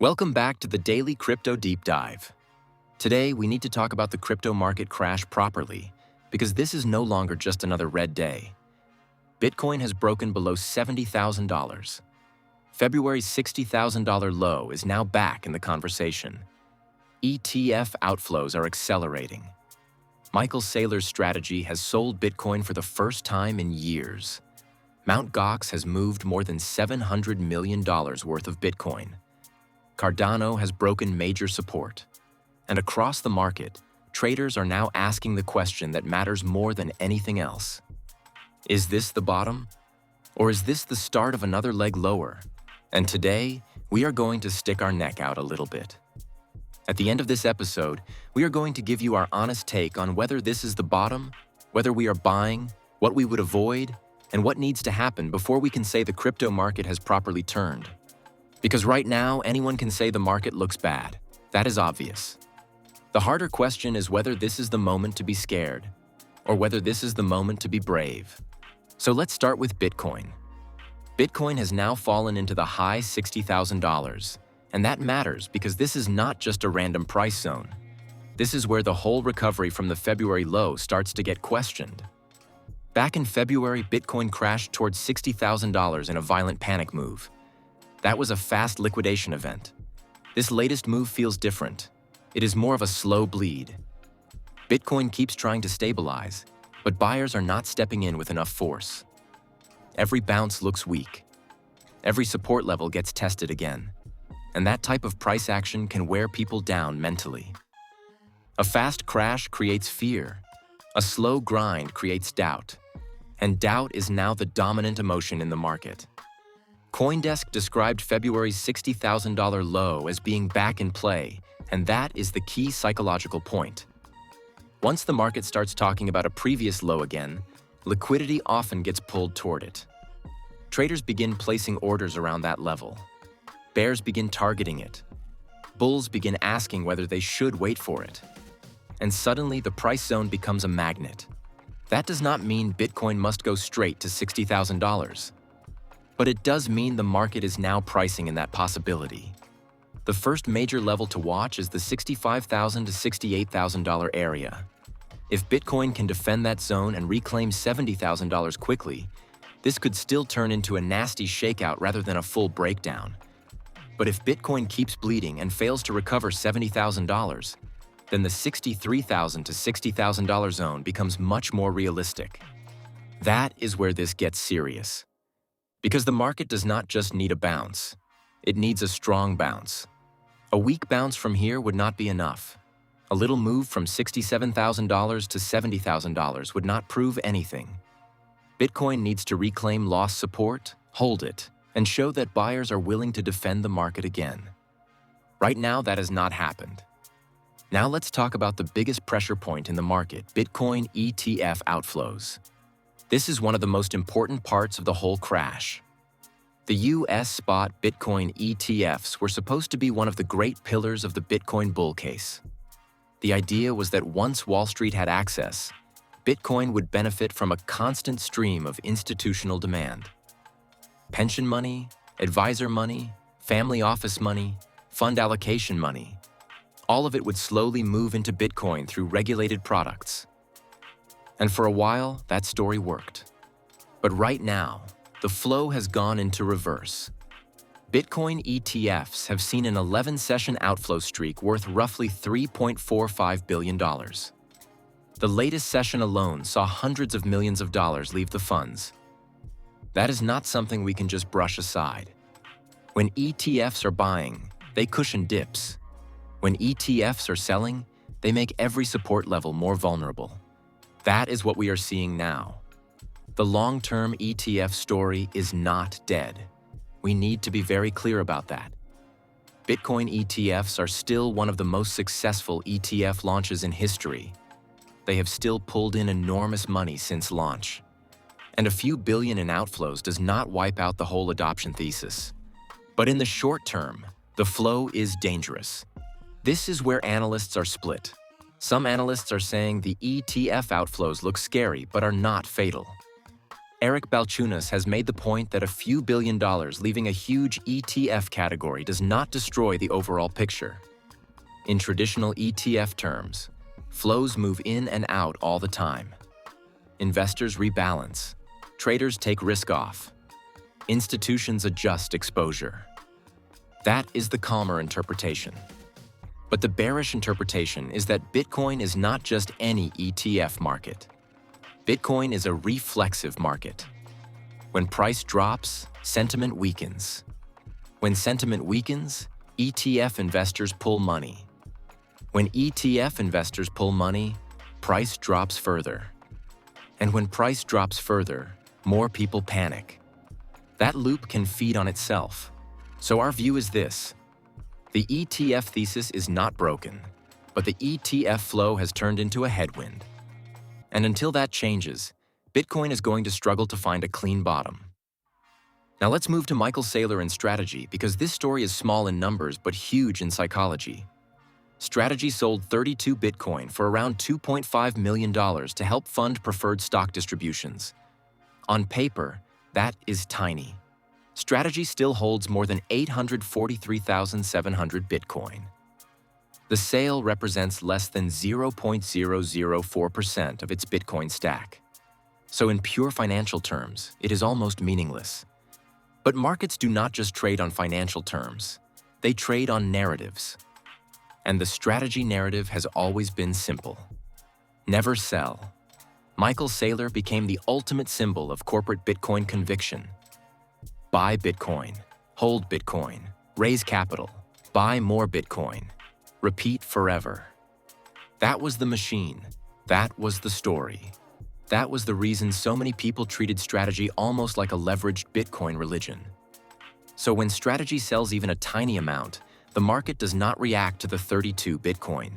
Welcome back to the Daily Crypto Deep Dive. Today, we need to talk about the crypto market crash properly, because this is no longer just another red day. Bitcoin has broken below $70,000. February's $60,000 low is now back in the conversation. ETF outflows are accelerating. Saylor's strategy has sold Bitcoin for the first time in years. Mt. Gox has moved more than $700 million worth of Bitcoin. Cardano has broken major support. And across the market, traders are now asking the question that matters more than anything else. Is this the bottom? Or is this the start of another leg lower? And today, we are going to stick our neck out a little bit. At the end of this episode, we are going to give you our honest take on whether this is the bottom, whether we are buying, what we would avoid, and what needs to happen before we can say the crypto market has properly turned. Because right now, anyone can say the market looks bad. That is obvious. The harder question is whether this is the moment to be scared, or whether this is the moment to be brave. So let's start with Bitcoin. Bitcoin has now fallen into the high $60,000. And that matters because this is not just a random price zone. This is where the whole recovery from the February low starts to get questioned. Back in February, Bitcoin crashed towards $60,000 in a violent panic move. That was a fast liquidation event. This latest move feels different. It is more of a slow bleed. Bitcoin keeps trying to stabilize, but buyers are not stepping in with enough force. Every bounce looks weak. Every support level gets tested again. And that type of price action can wear people down mentally. A fast crash creates fear. A slow grind creates doubt. And doubt is now the dominant emotion in the market. CoinDesk described February's $60,000 low as being back in play, and that is the key psychological point. Once the market starts talking about a previous low again, liquidity often gets pulled toward it. Traders begin placing orders around that level. Bears begin targeting it. Bulls begin asking whether they should wait for it. And suddenly, the price zone becomes a magnet. That does not mean Bitcoin must go straight to $60,000. But it does mean the market is now pricing in that possibility. The first major level to watch is the $65,000 to $68,000 area. If Bitcoin can defend that zone and reclaim $70,000 quickly, this could still turn into a nasty shakeout rather than a full breakdown. But if Bitcoin keeps bleeding and fails to recover $70,000, then the $63,000 to $60,000 zone becomes much more realistic. That is where this gets serious. Because the market does not just need a bounce, it needs a strong bounce. A weak bounce from here would not be enough. A little move from $67,000 to $70,000 would not prove anything. Bitcoin needs to reclaim lost support, hold it, and show that buyers are willing to defend the market again. Right now, that has not happened. Now let's talk about the biggest pressure point in the market, Bitcoin ETF outflows. This is one of the most important parts of the whole crash. The US spot Bitcoin ETFs were supposed to be one of the great pillars of the Bitcoin bull case. The idea was that once Wall Street had access, Bitcoin would benefit from a constant stream of institutional demand. Pension money, advisor money, family office money, fund allocation money. All of it would slowly move into Bitcoin through regulated products. And for a while, that story worked. But right now, the flow has gone into reverse. Bitcoin ETFs have seen an 11-session outflow streak worth roughly $3.45 billion. The latest session alone saw hundreds of millions of dollars leave the funds. That is not something we can just brush aside. When ETFs are buying, they cushion dips. When ETFs are selling, they make every support level more vulnerable. That is what we are seeing now. The long-term ETF story is not dead. We need to be very clear about that. Bitcoin ETFs are still one of the most successful ETF launches in history. They have still pulled in enormous money since launch. And a few billion in outflows does not wipe out the whole adoption thesis. But in the short term, the flow is dangerous. This is where analysts are split. Some analysts are saying the ETF outflows look scary but are not fatal. Eric Balchunas has made the point that a few $billion leaving a huge ETF category does not destroy the overall picture. In traditional ETF terms, flows move in and out all the time. Investors rebalance. Traders take risk off. Institutions adjust exposure. That is the calmer interpretation. But the bearish interpretation is that Bitcoin is not just any ETF market. Bitcoin is a reflexive market. When price drops, sentiment weakens. When sentiment weakens, ETF investors pull money. When ETF investors pull money, price drops further. And when price drops further, more people panic. That loop can feed on itself. So our view is this: the ETF thesis is not broken, but the ETF flow has turned into a headwind. And until that changes, Bitcoin is going to struggle to find a clean bottom. Now let's move to Michael Saylor and Strategy, because this story is small in numbers but huge in psychology. Strategy sold 32 Bitcoin for around $2.5 million to help fund preferred stock distributions. On paper, that is tiny. Strategy still holds more than 843,700 Bitcoin. The sale represents less than 0.004% of its Bitcoin stack. So in pure financial terms, it is almost meaningless. But markets do not just trade on financial terms. They trade on narratives. And the strategy narrative has always been simple: never sell. Michael Saylor became the ultimate symbol of corporate Bitcoin conviction. Buy Bitcoin, hold Bitcoin, raise capital, buy more Bitcoin, repeat forever. That was the machine. That was the story. That was the reason so many people treated Strategy almost like a leveraged Bitcoin religion. So when Strategy sells even a tiny amount, the market does not react to the 32 Bitcoin.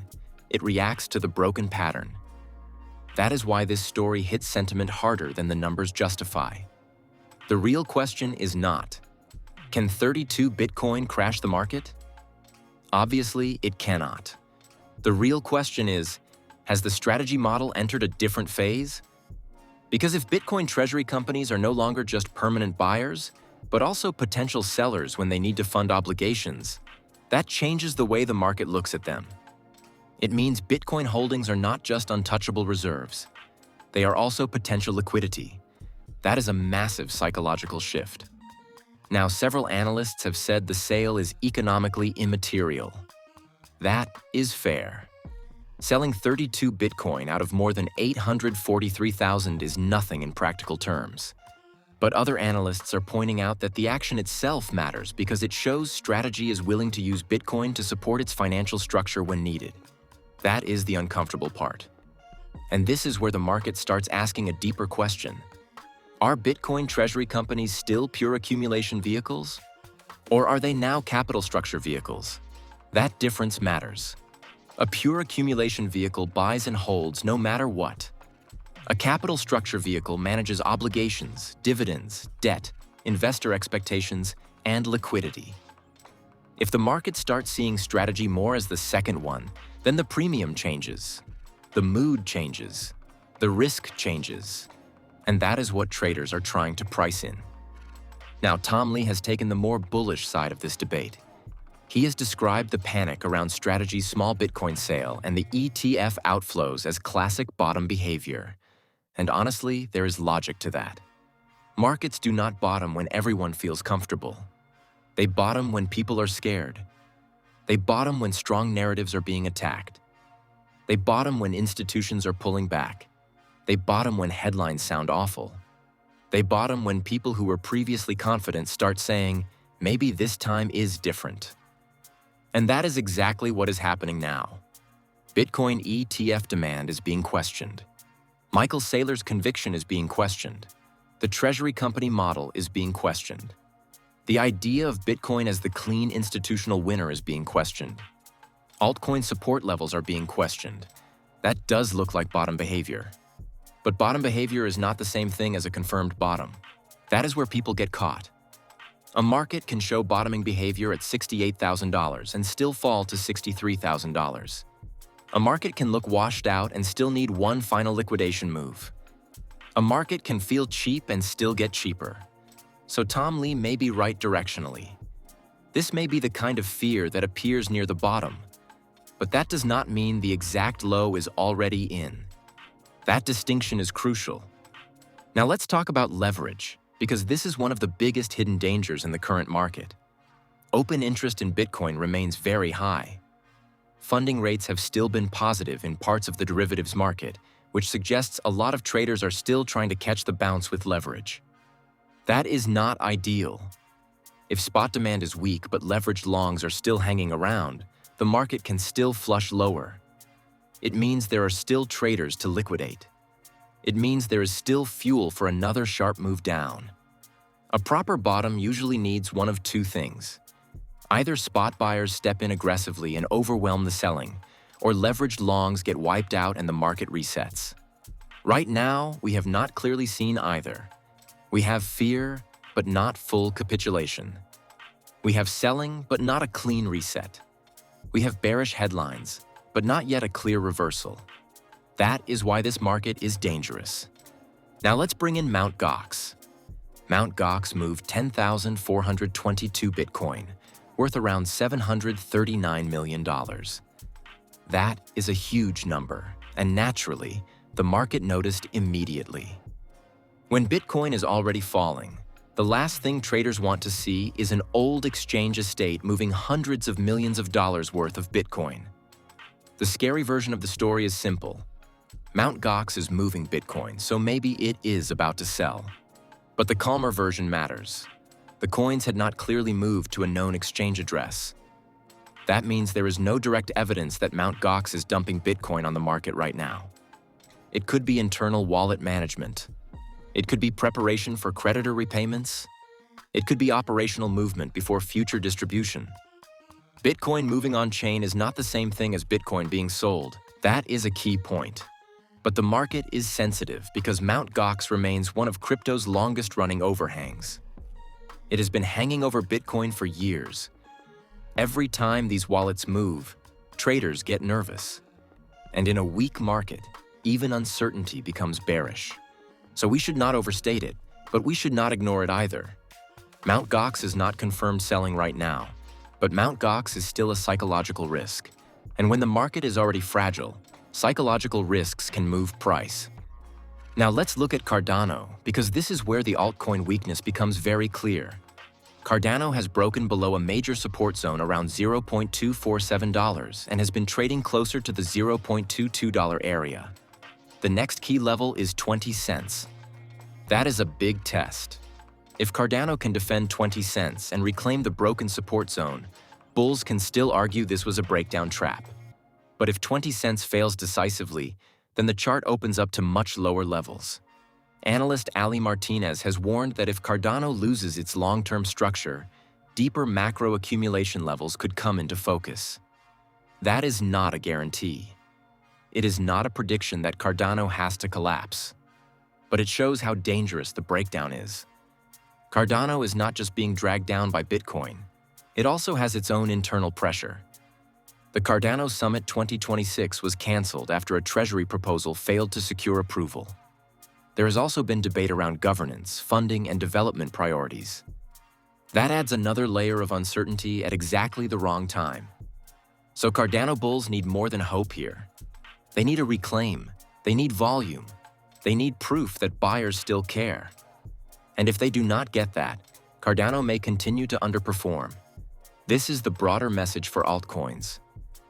It reacts to the broken pattern. That is why this story hits sentiment harder than the numbers justify. The real question is not, can 32 Bitcoin crash the market? Obviously, it cannot. The real question is, has the Strategy model entered a different phase? Because if Bitcoin treasury companies are no longer just permanent buyers, but also potential sellers when they need to fund obligations, that changes the way the market looks at them. It means Bitcoin holdings are not just untouchable reserves. They are also potential liquidity. That is a massive psychological shift. Now, several analysts have said the sale is economically immaterial. That is fair. Selling 32 Bitcoin out of more than 843,000 is nothing in practical terms. But other analysts are pointing out that the action itself matters because it shows Strategy is willing to use Bitcoin to support its financial structure when needed. That is the uncomfortable part. And this is where the market starts asking a deeper question. Are Bitcoin treasury companies still pure accumulation vehicles? Or are they now capital structure vehicles? That difference matters. A pure accumulation vehicle buys and holds no matter what. A capital structure vehicle manages obligations, dividends, debt, investor expectations, and liquidity. If the market starts seeing Strategy more as the second one, then the premium changes, the mood changes, the risk changes, and that is what traders are trying to price in. Now, Tom Lee has taken the more bullish side of this debate. He has described the panic around Strategy's small Bitcoin sale and the ETF outflows as classic bottom behavior. And honestly, there is logic to that. Markets do not bottom when everyone feels comfortable. They bottom when people are scared. They bottom when strong narratives are being attacked. They bottom when institutions are pulling back. They bottom when headlines sound awful. They bottom when people who were previously confident start saying, maybe this time is different. And that is exactly what is happening now. Bitcoin ETF demand is being questioned. Michael Saylor's conviction is being questioned. The treasury company model is being questioned. The idea of Bitcoin as the clean institutional winner is being questioned. Altcoin support levels are being questioned. That does look like bottom behavior. But bottom behavior is not the same thing as a confirmed bottom. That is where people get caught. A market can show bottoming behavior at $68,000 and still fall to $63,000. A market can look washed out and still need one final liquidation move. A market can feel cheap and still get cheaper. So Tom Lee may be right directionally. This may be the kind of fear that appears near the bottom, but that does not mean the exact low is already in. That distinction is crucial. Now let's talk about leverage, because this is one of the biggest hidden dangers in the current market. Open interest in Bitcoin remains very high. Funding rates have still been positive in parts of the derivatives market, which suggests a lot of traders are still trying to catch the bounce with leverage. That is not ideal. If spot demand is weak but leveraged longs are still hanging around, the market can still flush lower. It means there are still traders to liquidate. It means there is still fuel for another sharp move down. A proper bottom usually needs one of two things. Either spot buyers step in aggressively and overwhelm the selling, or leveraged longs get wiped out and the market resets. Right now, we have not clearly seen either. We have fear, but not full capitulation. We have selling, but not a clean reset. We have bearish headlines, but not yet a clear reversal. That is why this market is dangerous. Now let's bring in Mt. Gox. Mt. Gox moved 10,422 Bitcoin, worth around $739 million. That is a huge number, and naturally, the market noticed immediately. When Bitcoin is already falling, the last thing traders want to see is an old exchange estate moving hundreds of millions of dollars worth of Bitcoin. The scary version of the story is simple. Mt. Gox is moving Bitcoin, so maybe it is about to sell. But the calmer version matters. The coins had not clearly moved to a known exchange address. That means there is no direct evidence that Mt. Gox is dumping Bitcoin on the market right now. It could be internal wallet management. It could be preparation for creditor repayments. It could be operational movement before future distribution. Bitcoin moving on-chain is not the same thing as Bitcoin being sold. That is a key point. But the market is sensitive because Mt. Gox remains one of crypto's longest-running overhangs. It has been hanging over Bitcoin for years. Every time these wallets move, traders get nervous. And in a weak market, even uncertainty becomes bearish. So we should not overstate it, but we should not ignore it either. Mt. Gox is not confirmed selling right now, but Mt. Gox is still a psychological risk. And when the market is already fragile, psychological risks can move price. Now let's look at Cardano, because this is where the altcoin weakness becomes very clear. Cardano has broken below a major support zone around $0.247 and has been trading closer to the $0.22 area. The next key level is 20 cents. That is a big test. If Cardano can defend 20 cents and reclaim the broken support zone, bulls can still argue this was a breakdown trap. But if 20 cents fails decisively, then the chart opens up to much lower levels. Analyst Ali Martinez has warned that if Cardano loses its long-term structure, deeper macro accumulation levels could come into focus. That is not a guarantee. It is not a prediction that Cardano has to collapse, but it shows how dangerous the breakdown is. Cardano is not just being dragged down by Bitcoin, it also has its own internal pressure. The Cardano Summit 2026 was canceled after a treasury proposal failed to secure approval. There has also been debate around governance, funding, and development priorities. That adds another layer of uncertainty at exactly the wrong time. So Cardano bulls need more than hope here. They need a reclaim, they need volume, they need proof that buyers still care. And if they do not get that, Cardano may continue to underperform. This is the broader message for altcoins.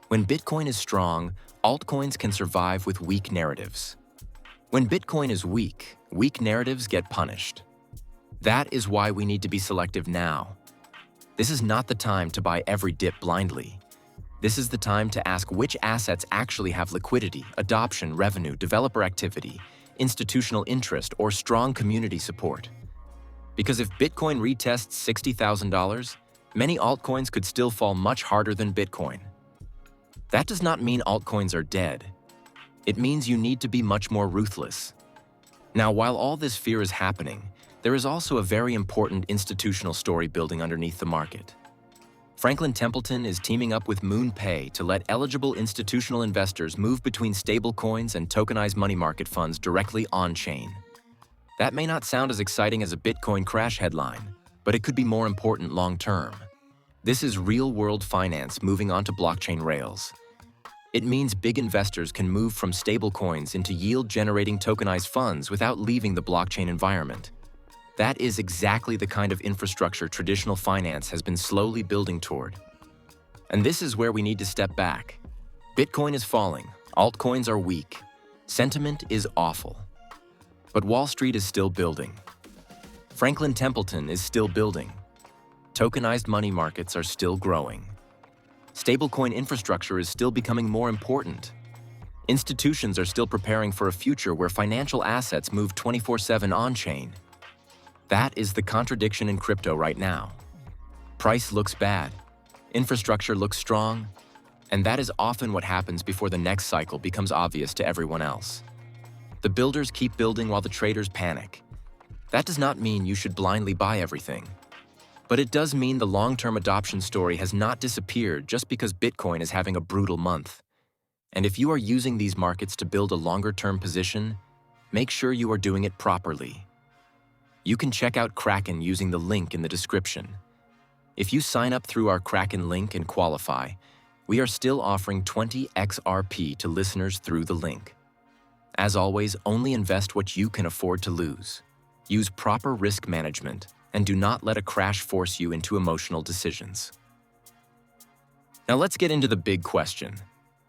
When Bitcoin is strong, altcoins can survive with weak narratives. When Bitcoin is weak, weak narratives get punished. That is why we need to be selective now. This is not the time to buy every dip blindly. This is the time to ask which assets actually have liquidity, adoption, revenue, developer activity, institutional interest, or strong community support. Because if Bitcoin retests $60,000, many altcoins could still fall much harder than Bitcoin. That does not mean altcoins are dead. It means you need to be much more ruthless. Now, while all this fear is happening, there is also a very important institutional story building underneath the market. Franklin Templeton is teaming up with MoonPay to let eligible institutional investors move between stablecoins and tokenized money market funds directly on-chain. That may not sound as exciting as a Bitcoin crash headline, but it could be more important long-term. This is real-world finance moving onto blockchain rails. It means big investors can move from stablecoins into yield-generating tokenized funds without leaving the blockchain environment. That is exactly the kind of infrastructure traditional finance has been slowly building toward. And this is where we need to step back. Bitcoin is falling, altcoins are weak, sentiment is awful. But Wall Street is still building. Franklin Templeton is still building. Tokenized money markets are still growing. Stablecoin infrastructure is still becoming more important. Institutions are still preparing for a future where financial assets move 24/7 on-chain. That is the contradiction in crypto right now. Price looks bad, infrastructure looks strong, and that is often what happens before the next cycle becomes obvious to everyone else. The builders keep building while the traders panic. That does not mean you should blindly buy everything. But it does mean the long-term adoption story has not disappeared just because Bitcoin is having a brutal month. And if you are using these markets to build a longer-term position, make sure you are doing it properly. You can check out Kraken using the link in the description. If you sign up through our Kraken link and qualify, we are still offering 20 XRP to listeners through the link. As always, only invest what you can afford to lose. Use proper risk management, and do not let a crash force you into emotional decisions. Now let's get into the big question.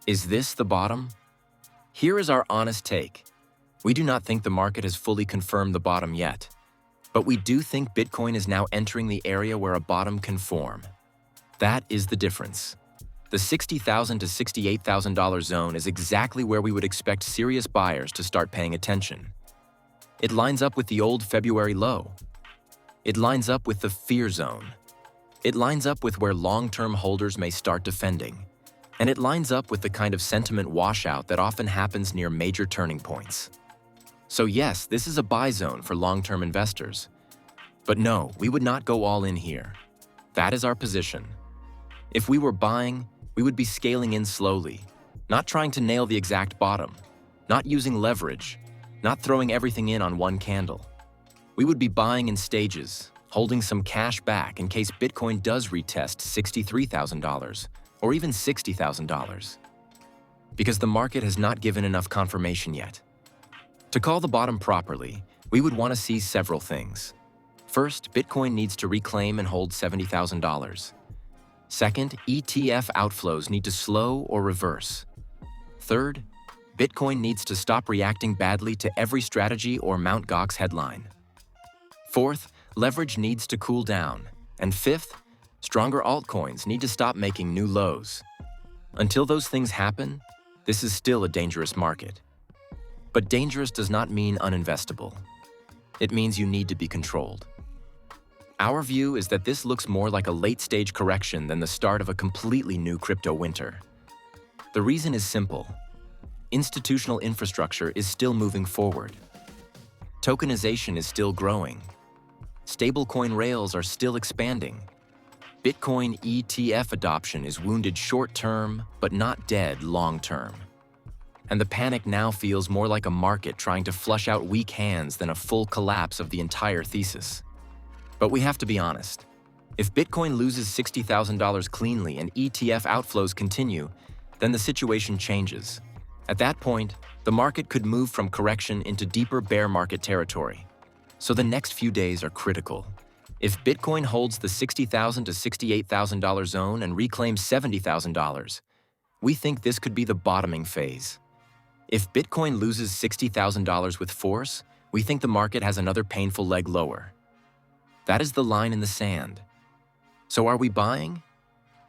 Is this the bottom? Here is our honest take. We do not think the market has fully confirmed the bottom yet, but we do think Bitcoin is now entering the area where a bottom can form. That is the difference. The $60,000 to $68,000 zone is exactly where we would expect serious buyers to start paying attention. It lines up with the old February low. It lines up with the fear zone. It lines up with where long-term holders may start defending. And it lines up with the kind of sentiment washout that often happens near major turning points. So yes, this is a buy zone for long-term investors. But no, we would not go all in here. That is our position. If we were buying, we would be scaling in slowly, not trying to nail the exact bottom, not using leverage, not throwing everything in on one candle. We would be buying in stages, holding some cash back in case Bitcoin does retest $63,000 or even $60,000. Because the market has not given enough confirmation yet. To call the bottom properly, we would want to see several things. First, Bitcoin needs to reclaim and hold $70,000. Second, ETF outflows need to slow or reverse. Third, Bitcoin needs to stop reacting badly to every strategy or Mt. Gox headline. Fourth, leverage needs to cool down. And fifth, stronger altcoins need to stop making new lows. Until those things happen, this is still a dangerous market. But dangerous does not mean uninvestable. It means you need to be controlled. Our view is that this looks more like a late-stage correction than the start of a completely new crypto winter. The reason is simple. Institutional infrastructure is still moving forward. Tokenization is still growing. Stablecoin rails are still expanding. Bitcoin ETF adoption is wounded short-term, but not dead long-term. And the panic now feels more like a market trying to flush out weak hands than a full collapse of the entire thesis. But we have to be honest. If Bitcoin loses $60,000 cleanly and ETF outflows continue, then the situation changes. At that point, the market could move from correction into deeper bear market territory. So the next few days are critical. If Bitcoin holds the $60,000 to $68,000 zone and reclaims $70,000, we think this could be the bottoming phase. If Bitcoin loses $60,000 with force, we think the market has another painful leg lower. That is the line in the sand. So are we buying?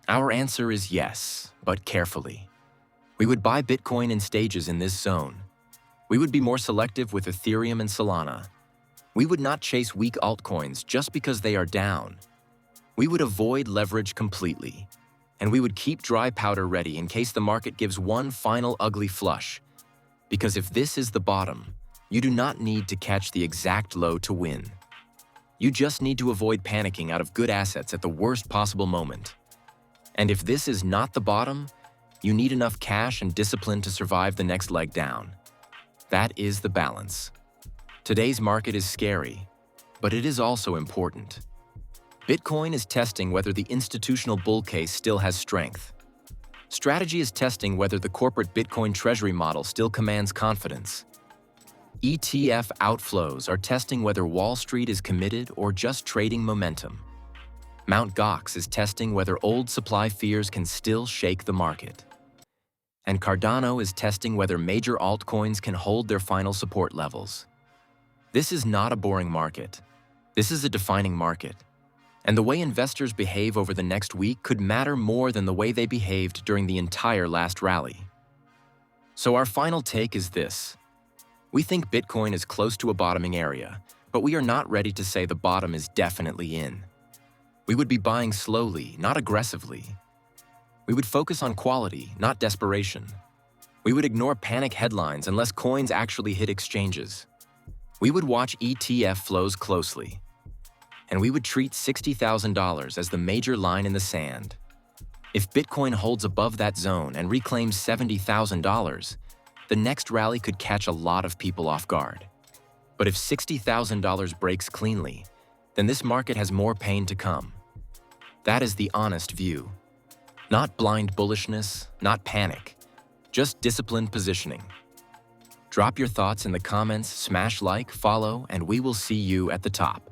Our answer is yes, but carefully. We would buy Bitcoin in stages in this zone. We would be more selective with Ethereum and Solana. We would not chase weak altcoins just because they are down. We would avoid leverage completely. And we would keep dry powder ready in case the market gives one final ugly flush. Because if this is the bottom, you do not need to catch the exact low to win. You just need to avoid panicking out of good assets at the worst possible moment. And if this is not the bottom, you need enough cash and discipline to survive the next leg down. That is the balance. Today's market is scary, but it is also important. Bitcoin is testing whether the institutional bull case still has strength. Strategy is testing whether the corporate Bitcoin treasury model still commands confidence. ETF outflows are testing whether Wall Street is committed or just trading momentum. Mt. Gox is testing whether old supply fears can still shake the market. And Cardano is testing whether major altcoins can hold their final support levels. This is not a boring market. This is a defining market. And the way investors behave over the next week could matter more than the way they behaved during the entire last rally. So our final take is this. We think Bitcoin is close to a bottoming area, but we are not ready to say the bottom is definitely in. We would be buying slowly, not aggressively. We would focus on quality, not desperation. We would ignore panic headlines unless coins actually hit exchanges. We would watch ETF flows closely. And we would treat $60,000 as the major line in the sand. If Bitcoin holds above that zone and reclaims $70,000, the next rally could catch a lot of people off guard. But if $60,000 breaks cleanly, then this market has more pain to come. That is the honest view. Not blind bullishness, not panic, just disciplined positioning. Drop your thoughts in the comments, smash like, follow, and we will see you at the top.